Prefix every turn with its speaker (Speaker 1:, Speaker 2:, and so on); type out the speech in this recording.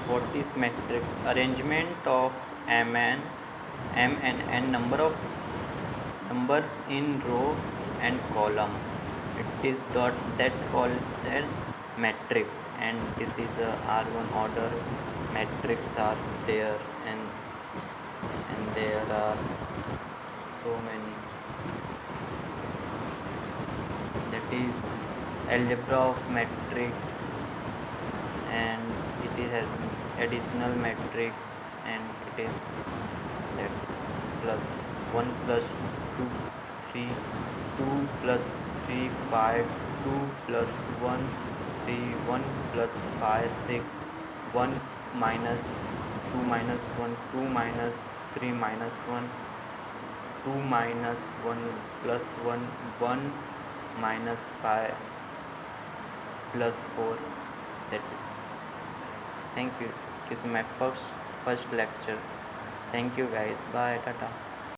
Speaker 1: What is matrix? Arrangement of m and n number of numbers in row and column. It is that called as matrix, and this is a R1 order matrix are there, and there are so many. That is algebra of matrix, and it is has additional matrix, and it is that's plus 1 plus 2 3 2 plus 3 5 2 plus 1 3 1 plus 5 6 1 minus 2 minus 1 2 minus 3 minus 1 2 minus 1 plus 1 1 minus 5 plus 4. That is, thank you. It is my first lecture. Thank you guys. Bye. Tata.